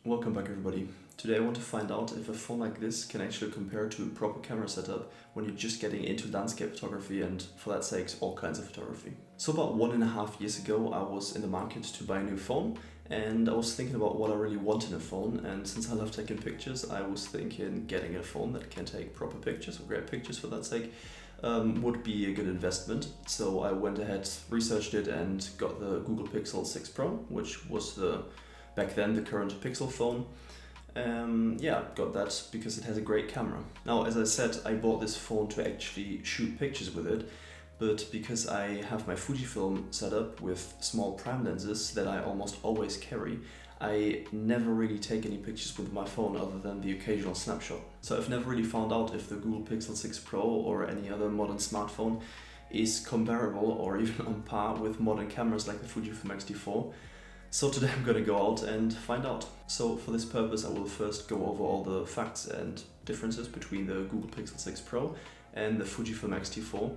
Welcome back everybody. Today I want to find out if a phone like this can actually compare to a proper camera setup when you're just getting into landscape photography and, for that sake, all kinds of photography. So about 1.5 years ago I was in the market to buy a new phone and I was thinking about what I really want in a phone, and since I love taking pictures I was thinking getting a phone that can take proper pictures or great pictures for that sake would be a good investment. So I went ahead, researched it and got the Google Pixel 6 Pro, which was back then the current Pixel phone. Got that because it has a great camera. Now, as I said, I bought this phone to actually shoot pictures with it, but because I have my Fujifilm set up with small prime lenses that I almost always carry, I never really take any pictures with my phone other than the occasional snapshot. So I've never really found out if the Google Pixel 6 Pro or any other modern smartphone is comparable or even on par with modern cameras like the Fujifilm X-T4. So today I'm going to go out and find out. So for this purpose I will first go over all the facts and differences between the Google Pixel 6 Pro and the Fujifilm X-T4.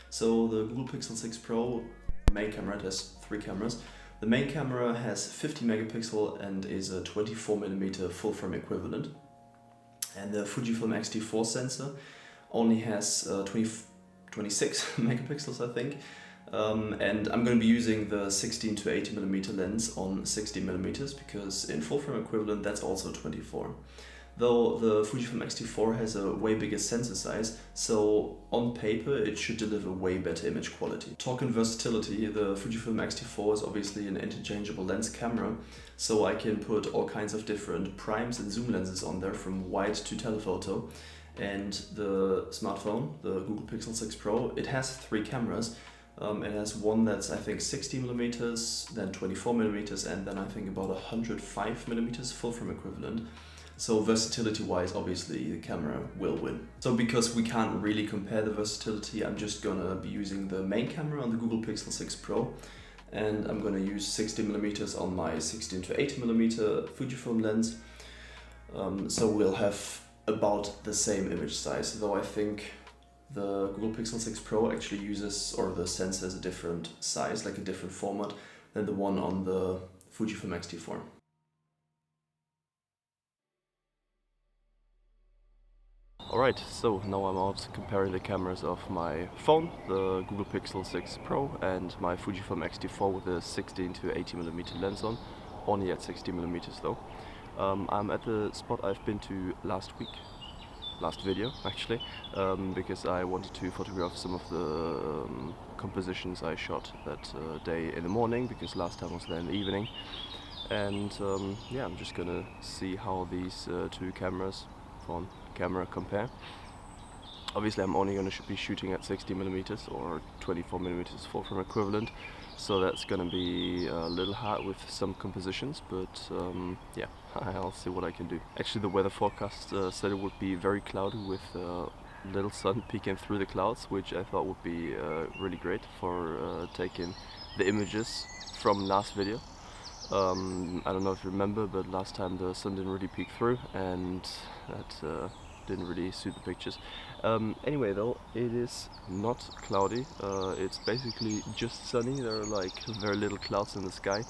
So the Google Pixel 6 Pro main camera, it has 3 cameras. The main camera has 50 megapixel and is a 24mm full frame equivalent. And the Fujifilm X-T4 sensor only has 26 megapixels, I think. And I'm going to be using the 16 to 80mm lens on 60mm because in full frame equivalent that's also 24. Though the Fujifilm X-T4 has a way bigger sensor size, so on paper it should deliver way better image quality. Talking versatility, the Fujifilm X-T4 is obviously an interchangeable lens camera, so I can put all kinds of different primes and zoom lenses on there from wide to telephoto. And the smartphone, the Google Pixel 6 Pro, it has 3 cameras. It has one that's I think 60mm, then 24mm, and then I think about 105mm full frame equivalent. So versatility wise, obviously the camera will win. So because we can't really compare the versatility, I'm just gonna be using the main camera on the Google Pixel 6 Pro, and I'm gonna use 60mm on my 16 to 80mm Fujifilm lens. So we'll have about the same image size, though I think the Google Pixel 6 Pro actually uses, or the sensor is a different size, like a different format than the one on the Fujifilm X-T4. Alright, so now I'm out comparing the cameras of my phone, the Google Pixel 6 Pro, and my Fujifilm X-T4 with a 16 to 80mm lens on, only at 60mm though. I'm at the spot I've been to last video actually, because I wanted to photograph some of the compositions I shot that day in the morning, because last time I was there in the evening. And I'm just gonna see how these two cameras, phone camera, compare. Obviously I'm only gonna be shooting at 60mm or 24mm full frame equivalent, so that's gonna be a little hard with some compositions, but I'll see what I can do. Actually the weather forecast said it would be very cloudy with little sun peeking through the clouds, which I thought would be really great for taking the images from last video. I don't know if you remember, but last time the sun didn't really peek through, and that didn't really suit the pictures. Anyway though, it is not cloudy, it's basically just sunny. There are like very little clouds in the sky,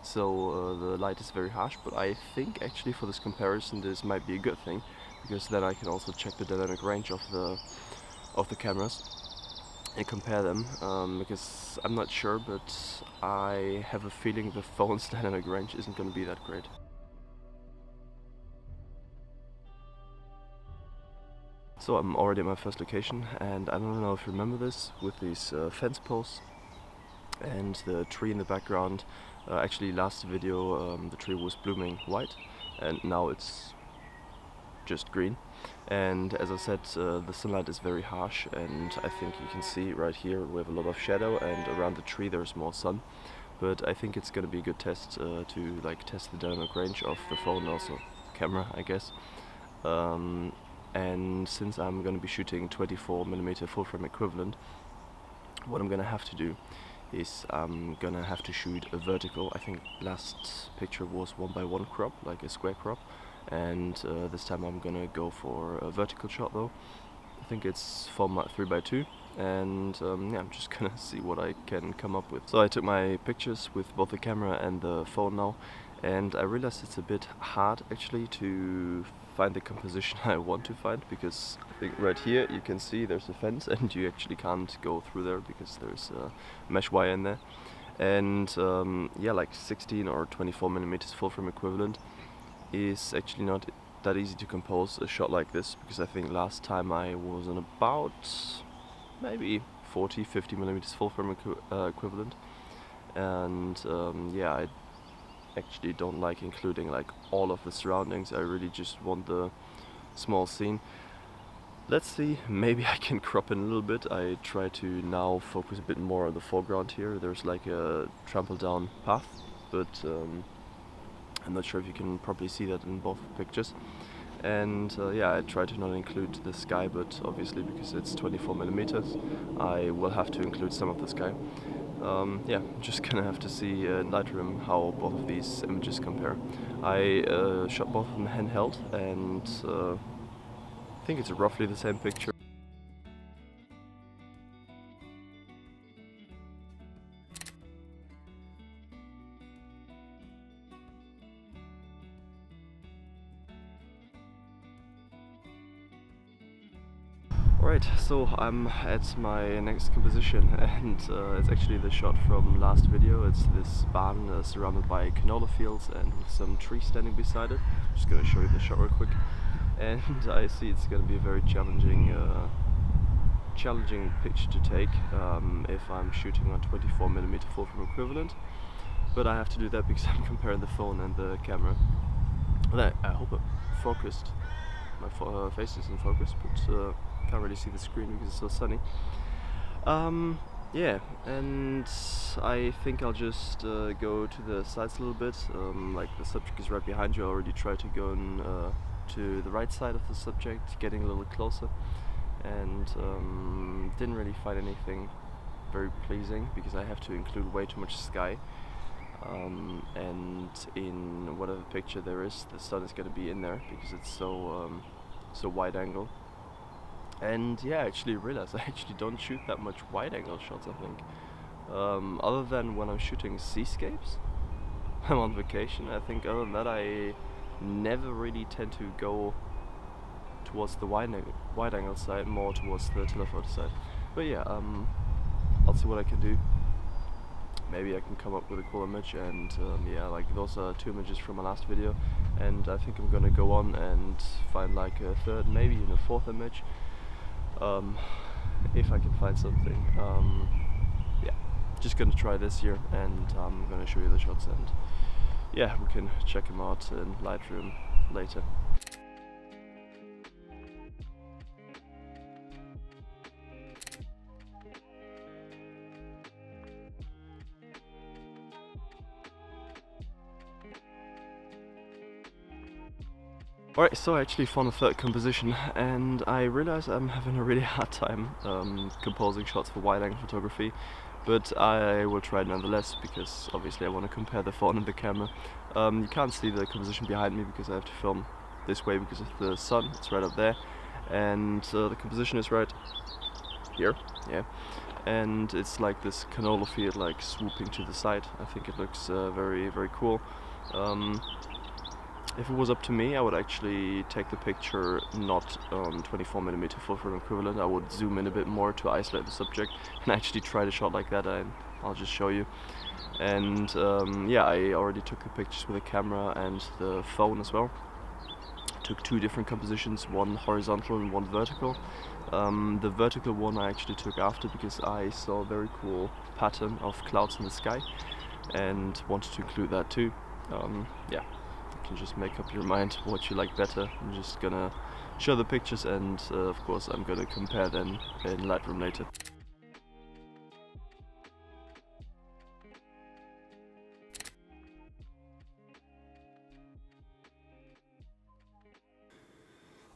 so the light is very harsh, but I think actually for this comparison this might be a good thing, because then I can also check the dynamic range of the cameras and compare them, because I'm not sure, but I have a feeling the phone's dynamic range isn't going to be that great. So I'm already at my first location, and I don't know if you remember this, with these fence posts and the tree in the background. Actually last video the tree was blooming white, and now it's just green. And as I said, the sunlight is very harsh, and I think you can see right here we have a lot of shadow, and around the tree there's more sun. But I think it's going to be a good test to test the dynamic range of the phone, also camera I guess. And since I'm going to be shooting 24mm full frame equivalent, what I'm going to have to do is I'm going to have to shoot a vertical. I think last picture was 1:1 crop, like a square crop, and this time I'm going to go for a vertical shot though. I think it's format 3:2, and I'm just gonna see what I can come up with. So I took my pictures with both the camera and the phone now, and I realized it's a bit hard actually to find the composition I want to find, because I think right here you can see there's a fence and you actually can't go through there because there's a mesh wire in there. And yeah, like 16 or 24 millimeters full frame equivalent is actually not that easy to compose a shot like this, because I think last time I was on about maybe 40-50 millimeters full frame equivalent, and yeah, I actually don't like including like all of the surroundings. I really just want the small scene. Let's see, maybe I can crop in a little bit. I try to now focus a bit more on the foreground here. There's like a trample down path, but I'm not sure if you can probably see that in both pictures. And yeah, I try to not include the sky, but obviously because it's 24 millimeters, I will have to include some of the sky. Yeah, I'm just gonna have to see in Lightroom how both of these images compare. I shot both of them handheld, and I think it's roughly the same picture. Alright, so I'm at my next composition, and it's actually the shot from last video. It's this barn surrounded by canola fields and with some trees standing beside it. I'm just gonna show you the shot real quick. And I see it's gonna be a very challenging picture to take if I'm shooting on 24mm full frame equivalent. But I have to do that because I'm comparing the phone and the camera. And I hope I'm focused. My face is in focus, but can't really see the screen because it's so sunny. Yeah, and I think I'll just go to the sides a little bit. Like the subject is right behind you. I already tried to go to the right side of the subject, getting a little closer, and didn't really find anything very pleasing because I have to include way too much sky. And in whatever picture there is, the sun is going to be in there because it's so wide angle. And yeah, I actually realized I actually don't shoot that much wide angle shots, I think. Other than when I'm shooting seascapes, I'm on vacation. I think other than that, I never really tend to go towards the wide angle side, more towards the telephoto side. But yeah, I'll see what I can do. Maybe I can come up with a cool image, and yeah, like those are 2 images from my last video, and I think I'm gonna go on and find like a third, maybe even a fourth image, if I can find something. Yeah, just gonna try this here, and I'm gonna show you the shots, and yeah, we can check them out in Lightroom later. Alright, so I actually found a third composition, and I realize I'm having a really hard time composing shots for wide angle photography, but I will try it nonetheless because obviously I want to compare the phone and the camera. You can't see the composition behind me because I have to film this way because of the sun. It's right up there, and the composition is right here, yeah, and it's like this canola field like swooping to the side. I think it looks very cool. If it was up to me, I would actually take the picture not on 24mm full frame equivalent. I would zoom in a bit more to isolate the subject and actually try the shot like that, and I'll just show you. And yeah, I already took the pictures with the camera and the phone as well. Took 2 different compositions, one horizontal and one vertical. The vertical one I actually took after because I saw a very cool pattern of clouds in the sky and wanted to include that too. Yeah. You can just make up your mind what you like better. I'm just gonna show the pictures, and of course I'm gonna compare them in Lightroom later.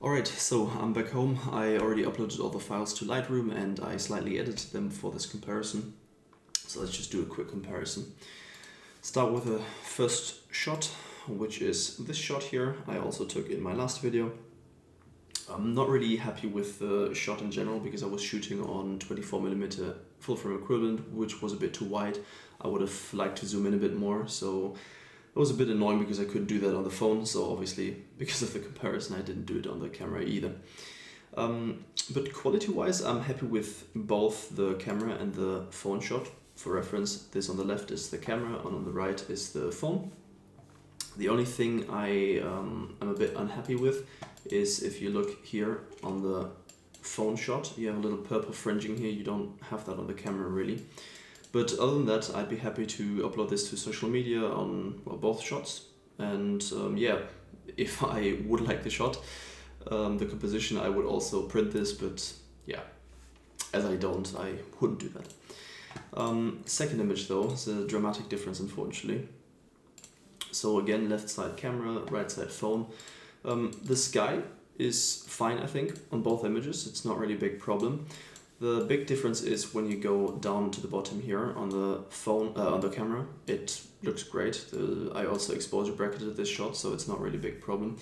Alright, so I'm back home. I already uploaded all the files to Lightroom and I slightly edited them for this comparison. So let's just do a quick comparison. Start with the first shot, which is this shot here. I also took in my last video. I'm not really happy with the shot in general because I was shooting on 24mm full frame equivalent, which was a bit too wide. I would have liked to zoom in a bit more, so It was a bit annoying because I couldn't do that on the phone, so obviously because of the comparison I didn't do it on the camera either. But quality-wise, I'm happy with both the camera and the phone shot. For reference, this on the left is the camera, and on the right is the phone. The only thing I'm a bit unhappy with is if you look here on the phone shot, you have a little purple fringing here. You don't have that on the camera really. But other than that, I'd be happy to upload this to social media on, well, both shots. And yeah, if I would like the shot, the composition, I would also print this, but yeah, as I don't, I wouldn't do that. Second image though, is a dramatic difference unfortunately. So again, left side camera, right side phone. The sky is fine, I think, on both images. It's not really a big problem. The big difference is when you go down to the bottom here on the phone, on the camera. It looks great. I also exposure bracketed this shot, so it's not really a big problem.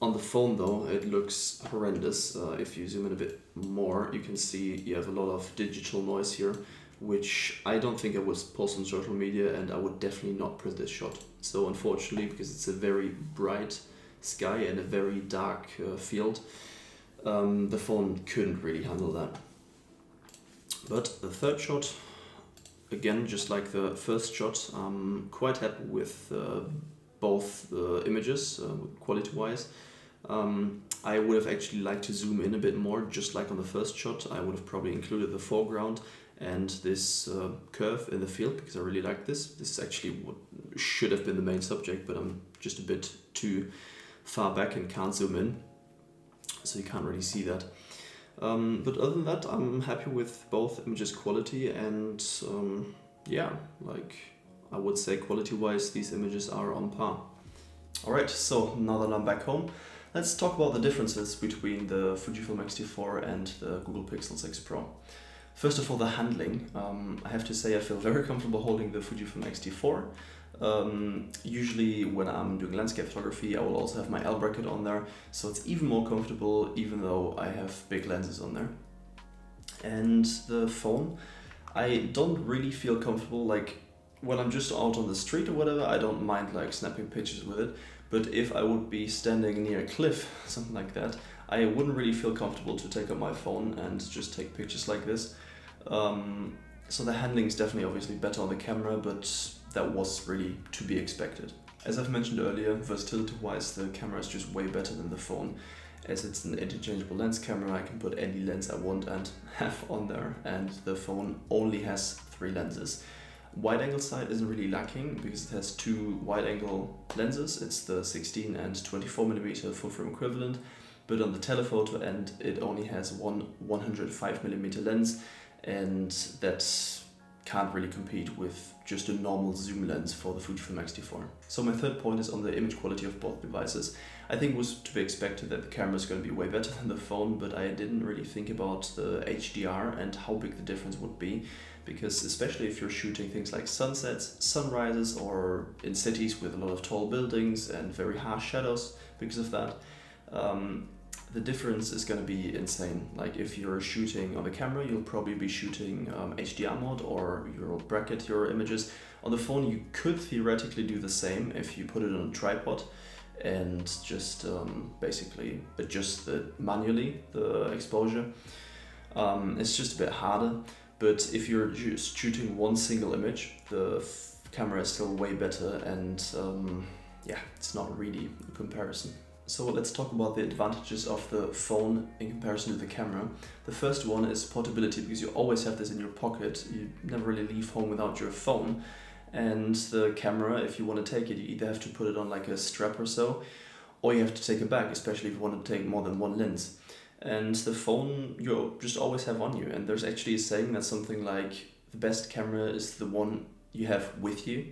On the phone though, it looks horrendous. If you zoom in a bit more, you can see you have a lot of digital noise here, which I don't think I would post on social media, and I would definitely not print this shot. So unfortunately, because it's a very bright sky and a very dark field, the phone couldn't really handle that. But the third shot, again, just like the first shot, I'm quite happy with both images, quality-wise. I would have actually liked to zoom in a bit more, just like on the first shot. I would have probably included the foreground and this curve in the field, because I really like this. This is actually what should have been the main subject, but I'm just a bit too far back and can't zoom in, so you can't really see that. But other than that, I'm happy with both images quality, and yeah, like I would say quality-wise, these images are on par. Alright, so now that I'm back home, let's talk about the differences between the Fujifilm X-T4 and the Google Pixel 6 Pro. First of all, the handling. I have to say I feel very comfortable holding the Fujifilm X-T4. Usually when I'm doing landscape photography, I will also have my L bracket on there, so it's even more comfortable even though I have big lenses on there. And the phone, I don't really feel comfortable, like when I'm just out on the street or whatever, I don't mind like snapping pictures with it, but if I would be standing near a cliff, something like that, I wouldn't really feel comfortable to take up my phone and just take pictures like this. So the handling is definitely obviously better on the camera, but that was really to be expected. As I've mentioned earlier, versatility-wise, the camera is just way better than the phone. As it's an interchangeable lens camera, I can put any lens I want and have on there, and the phone only has 3 lenses. Wide angle side isn't really lacking because it has 2 wide angle lenses. It's the 16 and 24mm full frame equivalent, but on the telephoto end it only has one 105mm lens, and that can't really compete with just a normal zoom lens for the Fujifilm X-T4. So my third point is on the image quality of both devices. I think it was to be expected that the camera is going to be way better than the phone, but I didn't really think about the HDR and how big the difference would be, because especially if you're shooting things like sunsets, sunrises, or in cities with a lot of tall buildings and very harsh shadows because of that, the difference is going to be insane. Like if you're shooting on the camera, you'll probably be shooting HDR mode, or you'll bracket your images. On the phone, you could theoretically do the same if you put it on a tripod and just basically adjust manually the exposure. It's just a bit harder, but if you're just shooting one single image, the camera is still way better, and yeah, it's not really a comparison. So let's talk about the advantages of the phone in comparison to the camera. The first one is portability, because you always have this in your pocket. You never really leave home without your phone. And the camera, if you want to take it, you either have to put it on like a strap or so, or you have to take it back, especially if you want to take more than one lens. And the phone you just always have on you. And there's actually a saying that's something like the best camera is the one you have with you.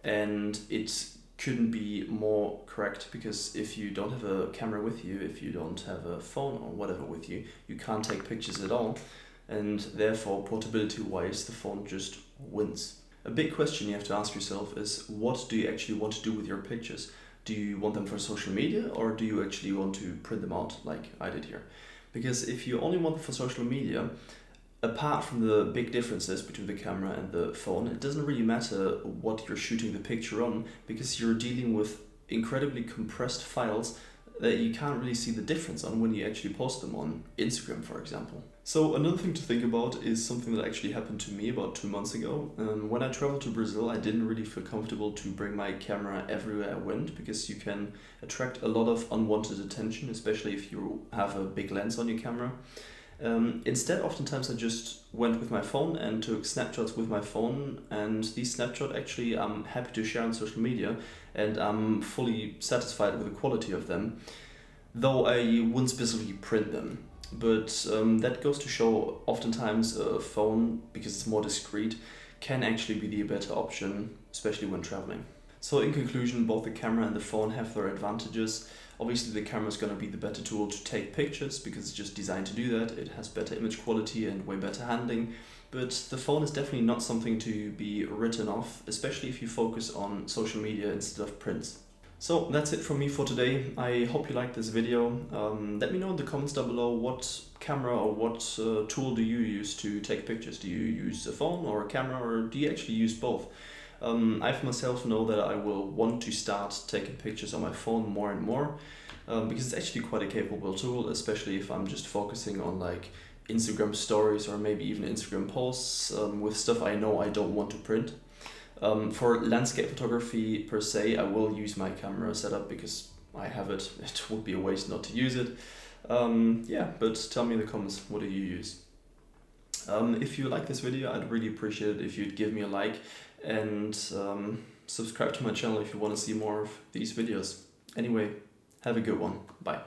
And it couldn't be more correct, because if you don't have a camera with you, if you don't have a phone or whatever with you, you can't take pictures at all, and therefore portability wise the phone just wins. A big question you have to ask yourself is, what do you actually want to do with your pictures? Do you want them for social media, or do you actually want to print them out like I did here? Because if you only want them for social media, apart from the big differences between the camera and the phone, it doesn't really matter what you're shooting the picture on, because you're dealing with incredibly compressed files that you can't really see the difference on when you actually post them on Instagram, for example. So another thing to think about is something that actually happened to me about 2 months ago. When I traveled to Brazil, I didn't really feel comfortable to bring my camera everywhere I went, because you can attract a lot of unwanted attention, especially if you have a big lens on your camera. Instead, oftentimes I just went with my phone and took snapshots with my phone, and these snapshots actually I'm happy to share on social media, and I'm fully satisfied with the quality of them, though I wouldn't specifically print them. But that goes to show oftentimes a phone, because it's more discreet, can actually be the better option, especially when traveling. So in conclusion, both the camera and the phone have their advantages. Obviously the camera is going to be the better tool to take pictures, because it's just designed to do that. It has better image quality and way better handling. But the phone is definitely not something to be written off, especially if you focus on social media instead of prints. So that's it from me for today. I hope you liked this video. Let me know in the comments down below what camera or what tool do you use to take pictures. Do you use a phone or a camera, or do you actually use both? I for myself know that I will want to start taking pictures on my phone more and more, because it's actually quite a capable tool, especially if I'm just focusing on like Instagram stories or maybe even Instagram posts with stuff I know I don't want to print. For landscape photography per se, I will use my camera setup because I have it. It would be a waste not to use it. Yeah, but tell me in the comments, what do you use? If you like this video, I'd really appreciate it if you'd give me a like, and subscribe to my channel if you want to see more of these videos. Anyway, have a good one. Bye.